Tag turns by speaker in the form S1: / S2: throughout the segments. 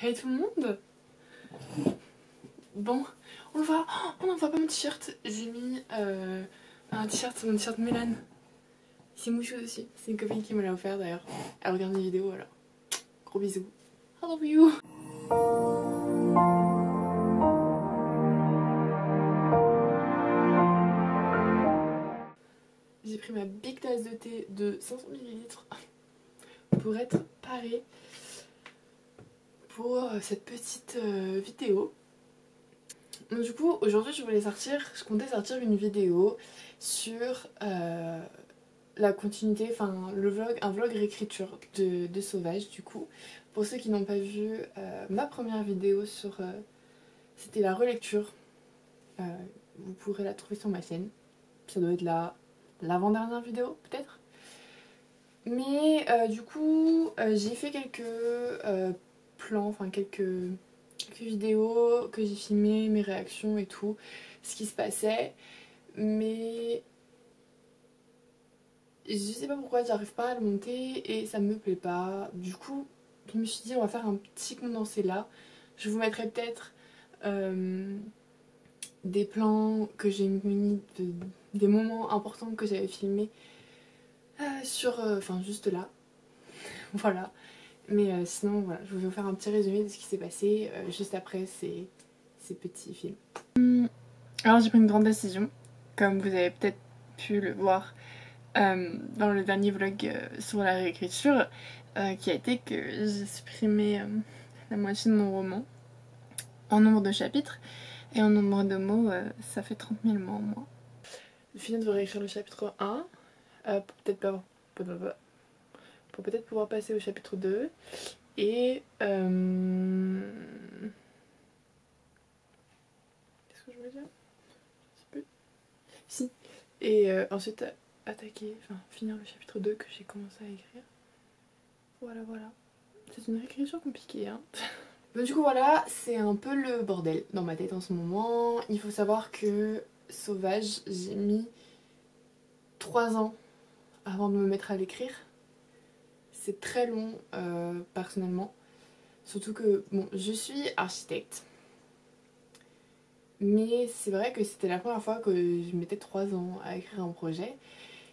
S1: Hey tout le monde. Bon, on le voit. Oh, on ne voit pas mon t-shirt. J'ai mis un t-shirt, mon t-shirt Mélan. C'est mouchou aussi. C'est une copine qui me l'a offert d'ailleurs. Elle regarde mes vidéos alors. Gros bisous. I love you. J'ai pris ma big tasse de thé de 500 ml pour être parée pour cette petite vidéo. Donc du coup aujourd'hui je comptais sortir une vidéo sur la continuité, enfin le vlog, un vlog réécriture de Sauvage du coup. Pour ceux qui n'ont pas vu ma première vidéo sur... c'était la relecture, vous pourrez la trouver sur ma chaîne. Ça doit être l'avant-dernière vidéo peut-être. Mais du coup j'ai fait quelques plans, enfin quelques vidéos que j'ai filmé, mes réactions et tout, ce qui se passait. Mais je sais pas pourquoi j'arrive pas à le monter et ça me plaît pas. Du coup je me suis dit on va faire un petit condensé là. Je vous mettrai peut-être des plans que j'ai mis, des moments importants que j'avais filmés sur... enfin juste là. Voilà. Mais sinon voilà, je vais vous faire un petit résumé de ce qui s'est passé juste après ces petits films. Alors j'ai pris une grande décision, comme vous avez peut-être pu le voir dans le dernier vlog sur la réécriture, qui a été que j'ai supprimé la moitié de mon roman en nombre de chapitres, et en nombre de mots, ça fait 30 000 mots en moins. Je finis de réécrire le chapitre 1, pour peut-être pouvoir passer au chapitre 2, et... qu'est-ce que je veux dire? Je sais plus. Si. Et ensuite attaquer, enfin finir le chapitre 2 que j'ai commencé à écrire. Voilà, voilà. C'est une réécriture compliquée, hein. Donc du coup voilà, c'est un peu le bordel dans ma tête en ce moment. Il faut savoir que Sauvage, j'ai mis 3 ans avant de me mettre à l'écrire. C'est très long personnellement. Surtout que, bon, je suis architecte. Mais c'est vrai que c'était la première fois que je mettais 3 ans à écrire un projet.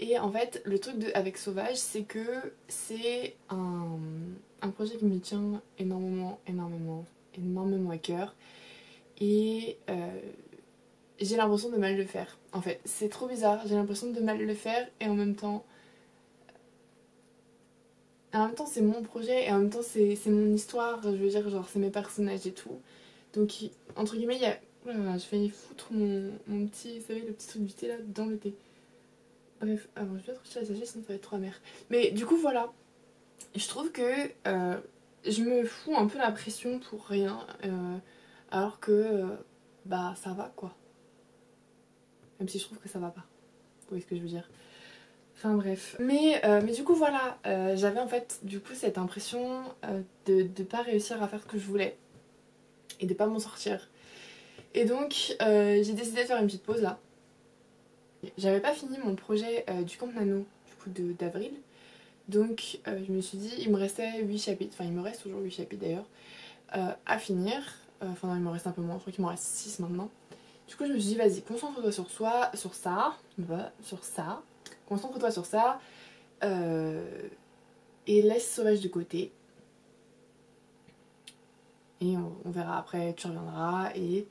S1: Et en fait, le truc avec Sauvage, c'est que c'est un projet qui me tient énormément à cœur. Et j'ai l'impression de mal le faire. En fait, c'est trop bizarre, j'ai l'impression de mal le faire et en même temps... c'est mon projet et en même temps c'est mon histoire, je veux dire, genre c'est mes personnages et tout. Donc entre guillemets, il y a... Oh là là, je vais foutre mon petit, vous savez, le petit truc du thé là dans le thé. Bref, avant je vais pas trop la sachet sinon ça va être trop amer. Mais du coup voilà, je trouve que je me fous un peu la pression pour rien, alors que bah ça va quoi. Même si je trouve que ça va pas. Vous voyez ce que je veux dire? Enfin bref. Mais du coup voilà, j'avais en fait du coup cette impression de pas réussir à faire ce que je voulais et de pas m'en sortir. Et donc j'ai décidé de faire une petite pause là. J'avais pas fini mon projet du Camp Nano du coup d'avril. Donc je me suis dit il me restait 8 chapitres, enfin il me reste toujours 8 chapitres d'ailleurs à finir. Enfin non, il me reste un peu moins, je crois qu'il m'en reste 6 maintenant. Du coup je me suis dit vas-y, concentre-toi sur ça, concentre-toi sur ça. Et laisse Sauvage de côté. Et on verra après, tu reviendras et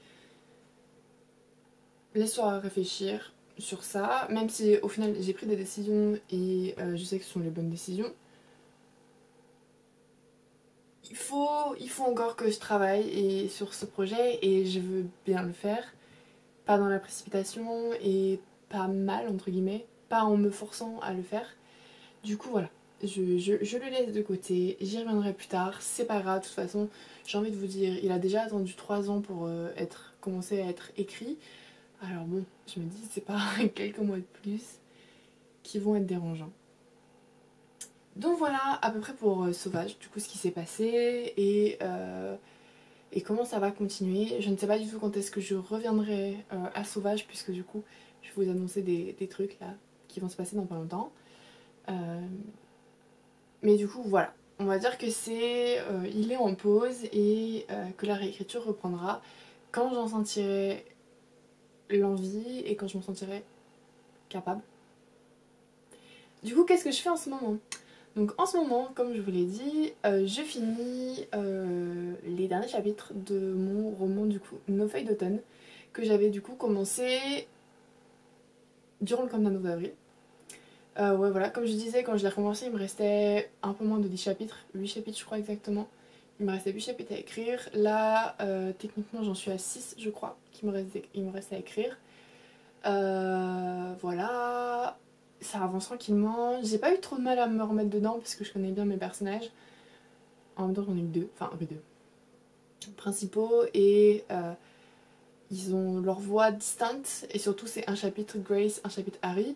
S1: laisse-toi réfléchir sur ça. Même si au final j'ai pris des décisions et je sais que ce sont les bonnes décisions. Il faut encore que je travaille sur ce projet et je veux bien le faire. Pas dans la précipitation et pas mal entre guillemets. Pas en me forçant à le faire. Du coup voilà. Je le laisse de côté, j'y reviendrai plus tard, c'est pas grave, de toute façon, j'ai envie de vous dire, il a déjà attendu 3 ans pour commencer à être écrit. Alors bon, je me dis, c'est pas quelques mois de plus qui vont être dérangeants. Donc voilà, à peu près pour Sauvage, du coup ce qui s'est passé et comment ça va continuer. Je ne sais pas du tout quand est-ce que je reviendrai à Sauvage, puisque du coup je vais vous annoncer des trucs là qui vont se passer dans pas longtemps. Mais du coup voilà, on va dire que il est en pause et que la réécriture reprendra quand j'en sentirai l'envie et quand je m'en sentirai capable. Du coup, qu'est-ce que je fais en ce moment? Donc en ce moment, comme je vous l'ai dit, je finis les derniers chapitres de mon roman du coup Nos feuilles d'automne, que j'avais du coup commencé durant le Camp d'avril. Ouais voilà, comme je disais, quand je l'ai recommencé, il me restait un peu moins de 10 chapitres, 8 chapitres je crois exactement. Il me restait 8 chapitres à écrire. Là, techniquement j'en suis à 6 je crois, il me reste à écrire. Voilà, ça avance tranquillement. J'ai pas eu trop de mal à me remettre dedans parce que je connais bien mes personnages. En même temps j'en ai eu deux, enfin deux principaux et ils ont leur voix distincte et surtout c'est un chapitre Grace, un chapitre Harry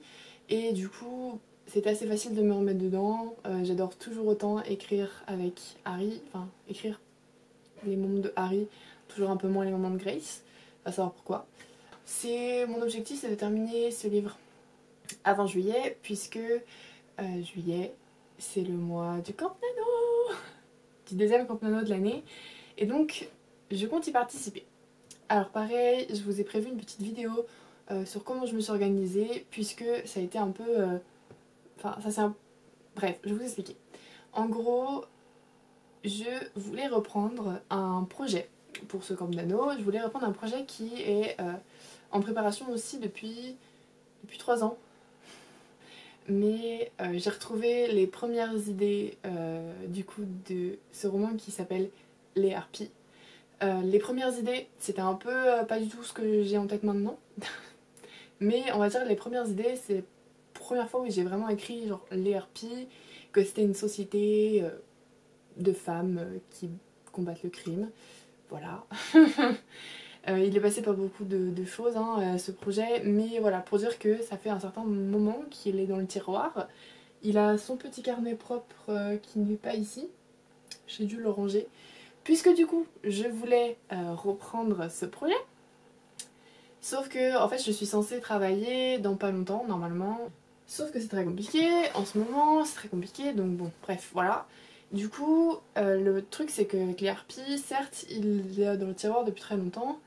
S1: et du coup c'était assez facile de me remettre dedans. J'adore toujours autant écrire avec Harry, enfin écrire les moments de Harry, toujours un peu moins les moments de Grace, à savoir pourquoi. Mon objectif c'est de terminer ce livre avant juillet puisque juillet c'est le mois du Camp Nano, du deuxième Camp Nano de l'année et donc je compte y participer. Alors pareil, je vous ai prévu une petite vidéo sur comment je me suis organisée puisque ça a été un peu... Enfin, ça c'est un... Bref, je vais vous expliquer. En gros, je voulais reprendre un projet pour ce Camp Nano. Je voulais reprendre un projet qui est en préparation aussi depuis 3 ans. Mais j'ai retrouvé les premières idées du coup de ce roman qui s'appelle Les Harpies. Les premières idées, c'était un peu pas du tout ce que j'ai en tête maintenant. Mais on va dire les premières idées, c'est la première fois où j'ai vraiment écrit genre les harpies, que c'était une société de femmes qui combattent le crime. Voilà. Il est passé par beaucoup de choses hein, ce projet, mais voilà, pour dire que ça fait un certain moment qu'il est dans le tiroir. Il a son petit carnet propre qui n'est pas ici. J'ai dû le ranger. Puisque du coup, je voulais reprendre ce projet. Sauf que, en fait, je suis censée travailler dans pas longtemps, normalement. Sauf que c'est très compliqué, en ce moment, c'est très compliqué, donc bon, bref, voilà. Du coup, le truc, c'est que les harpies, certes, il est dans le tiroir depuis très longtemps,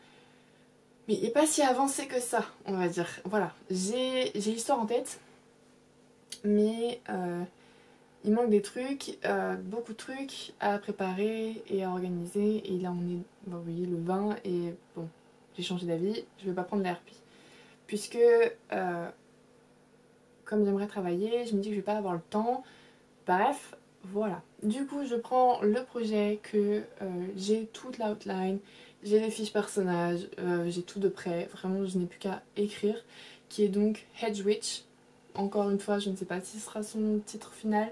S1: mais il n'est pas si avancé que ça, on va dire. Voilà, j'ai l'histoire en tête, mais il manque des trucs, beaucoup de trucs à préparer et à organiser. Et là, on est, bah, vous voyez, le 20, et bon, j'ai changé d'avis, je vais pas prendre les harpies. Puisque, comme j'aimerais travailler, je me dis que je vais pas avoir le temps. Bref, voilà. Du coup, je prends le projet que j'ai toute l'outline, j'ai les fiches personnages, j'ai tout de prêt. Vraiment, je n'ai plus qu'à écrire. Qui est donc Hedge Witch. Encore une fois, je ne sais pas si ce sera son titre final.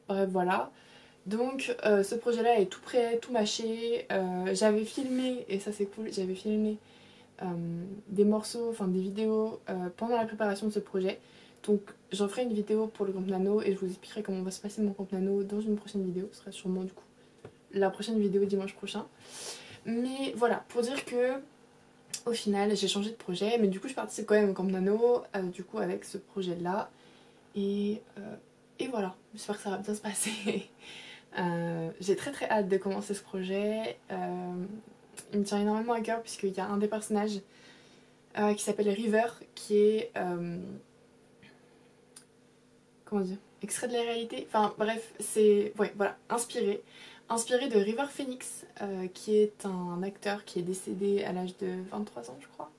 S1: Bref, voilà. Donc, ce projet-là est tout prêt, tout mâché. J'avais filmé, et ça c'est cool, j'avais filmé des morceaux, enfin des vidéos pendant la préparation de ce projet. Donc j'en ferai une vidéo pour le Camp Nano et je vous expliquerai comment va se passer mon Camp Nano dans une prochaine vidéo. Ce sera sûrement du coup la prochaine vidéo dimanche prochain. Mais voilà, pour dire que au final j'ai changé de projet, mais du coup je participe quand même au Camp Nano du coup avec ce projet là. Et voilà, j'espère que ça va bien se passer. J'ai très très hâte de commencer ce projet. Il me tient énormément à cœur puisqu'il y a un des personnages qui s'appelle River, qui est comment dire, extrait de la réalité. Enfin bref, c'est ouais voilà, inspiré de River Phoenix, qui est un acteur qui est décédé à l'âge de 23 ans je crois,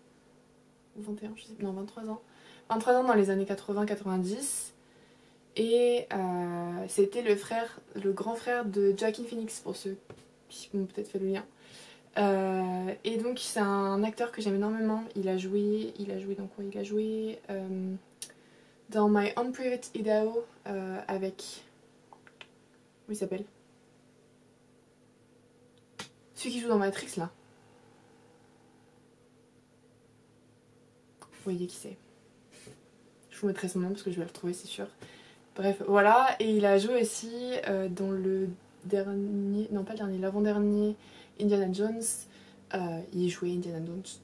S1: ou 21, je sais, non 23 ans. 23 ans dans les années 80-90. Et c'était le grand frère de Joaquin Phoenix, pour ceux qui ont peut-être fait le lien. Et donc c'est un acteur que j'aime énormément. Il a joué dans quoi? Il a joué dans My Own Private Idaho avec... Comment il s'appelle? Celui qui joue dans Matrix là. Vous voyez qui c'est. Je vous mettrai son nom parce que je vais le retrouver c'est sûr. Bref, voilà. Et il a joué aussi dans le dernier... Non pas le dernier, l'avant-dernier Indiana Jones. Il jouait Indiana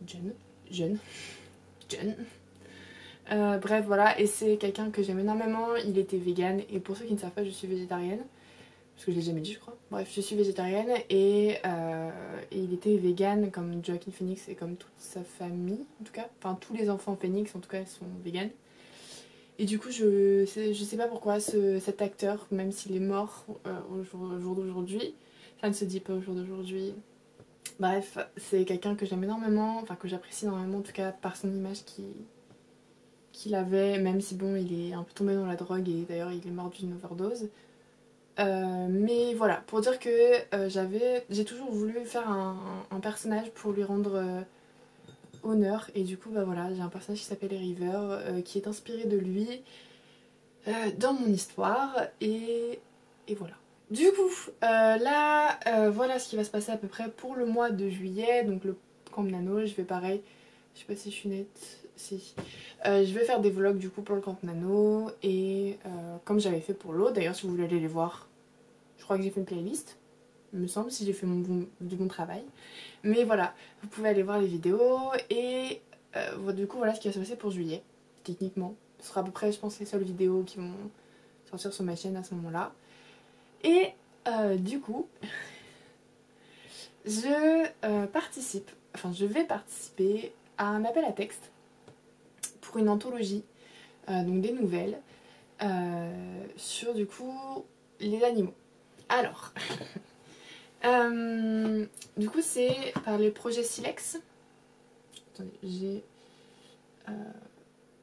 S1: Jones jeune. Bref voilà, et c'est quelqu'un que j'aime énormément. Il était vegan et pour ceux qui ne savent pas je suis végétarienne. parce que je l'ai jamais dit je crois. Bref, je suis végétarienne et il était vegan comme Joaquin Phoenix et comme toute sa famille en tout cas. Enfin tous les enfants Phoenix en tout cas sont vegan. Et du coup je sais pas pourquoi cet acteur, même s'il est mort au jour d'aujourd'hui, ça ne se dit pas au jour d'aujourd'hui. Bref, c'est quelqu'un que j'aime énormément, enfin que j'apprécie énormément en tout cas par son image qu'il avait, même si bon il est un peu tombé dans la drogue et d'ailleurs il est mort d'une overdose. Mais voilà, pour dire que j'ai toujours voulu faire un personnage pour lui rendre honneur. Et du coup, bah voilà, j'ai un personnage qui s'appelle River, qui est inspiré de lui dans mon histoire. Et voilà. Du coup, là, voilà ce qui va se passer à peu près pour le mois de juillet. Donc le Camp Nano, je vais pareil, je sais pas si je suis nette, si. Je vais faire des vlogs du coup pour le Camp Nano. Et comme j'avais fait pour l'autre, d'ailleurs si vous voulez aller les voir, je crois que j'ai fait une playlist, il me semble, si j'ai fait du bon travail. Mais voilà, vous pouvez aller voir les vidéos et du coup voilà ce qui va se passer pour juillet, techniquement. Ce sera à peu près, je pense, les seules vidéos qui vont sortir sur ma chaîne à ce moment-là. Et du coup, je vais participer à un appel à texte pour une anthologie, donc des nouvelles, sur du coup les animaux. Alors, du coup c'est par les projets Silex. Attendez,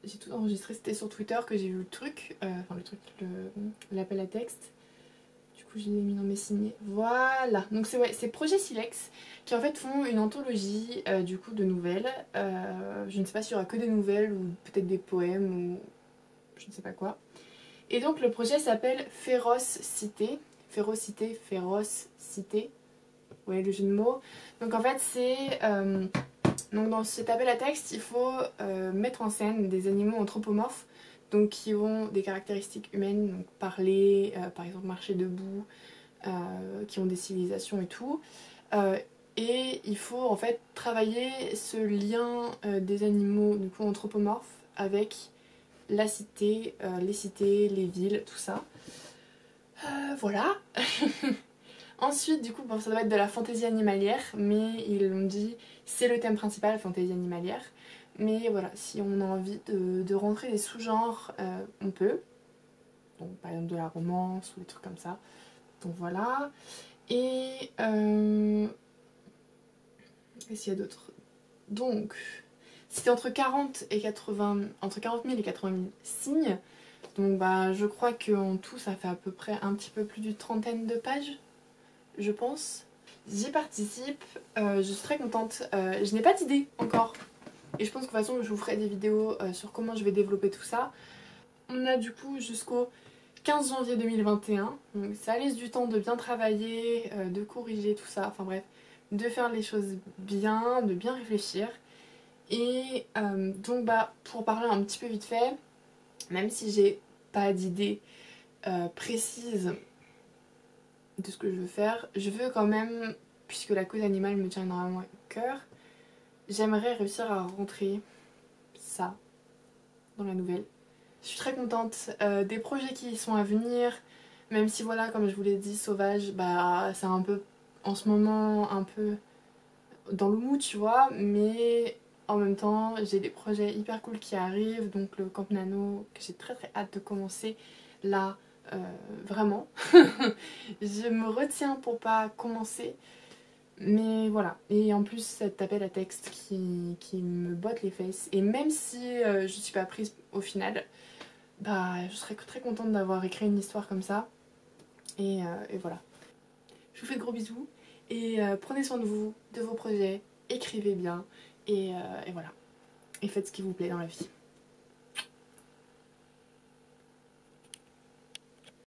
S1: j'ai tout enregistré, c'était sur Twitter que j'ai vu le truc, l'appel à texte. Du coup je l'ai mis dans mes signés. Voilà, donc c'est Projet Silex qui en fait font une anthologie du coup de nouvelles. Je ne sais pas s'il y aura que des nouvelles ou peut-être des poèmes ou je ne sais pas quoi. Et donc le projet s'appelle Férocité. Férocité, Férocité. Ouais, le jeu de mots. Donc en fait c'est... donc dans cet appel à texte, il faut mettre en scène des animaux anthropomorphes, donc qui ont des caractéristiques humaines, donc parler, par exemple marcher debout, qui ont des civilisations et tout. Et il faut en fait travailler ce lien des animaux du coup anthropomorphes avec la cité, les cités, les villes, tout ça. Voilà. Ensuite, du coup, bon, ça doit être de la fantaisie animalière, mais ils l'ont dit, c'est le thème principal, fantaisie animalière. Mais voilà, si on a envie de rentrer des sous-genres, on peut. Donc, par exemple, de la romance ou des trucs comme ça. Donc voilà. Et qu'est-ce qu'il y a d'autre? Donc, c'était entre 40 et 80, entre 40 000 et 80 000 signes. Donc, bah, je crois qu'en tout, ça fait à peu près un petit peu plus d'une trentaine de pages, je pense. J'y participe, je suis très contente. Je n'ai pas d'idée encore. Et je pense que de toute façon, je vous ferai des vidéos sur comment je vais développer tout ça. On a du coup jusqu'au 15 janvier 2021. Donc ça laisse du temps de bien travailler, de corriger tout ça. Enfin bref, de faire les choses bien, de bien réfléchir. Et donc bah pour parler un petit peu vite fait, même si j'ai pas d'idée précise de ce que je veux faire, je veux quand même, puisque la cause animale me tient énormément à cœur, j'aimerais réussir à rentrer ça dans la nouvelle. Je suis très contente des projets qui sont à venir, même si voilà, comme je vous l'ai dit, Sauvage, bah c'est un peu, en ce moment, un peu dans le mou, tu vois, mais en même temps, j'ai des projets hyper cool qui arrivent, donc le Camp Nano, que j'ai très très hâte de commencer, là, vraiment. Je me retiens pour pas commencer. Mais voilà, et en plus cet appel à texte qui me botte les fesses. Et même si je suis pas prise au final, bah je serais très contente d'avoir écrit une histoire comme ça. Et voilà. Je vous fais de gros bisous et prenez soin de vous, de vos projets, écrivez bien et voilà. Et faites ce qui vous plaît dans la vie.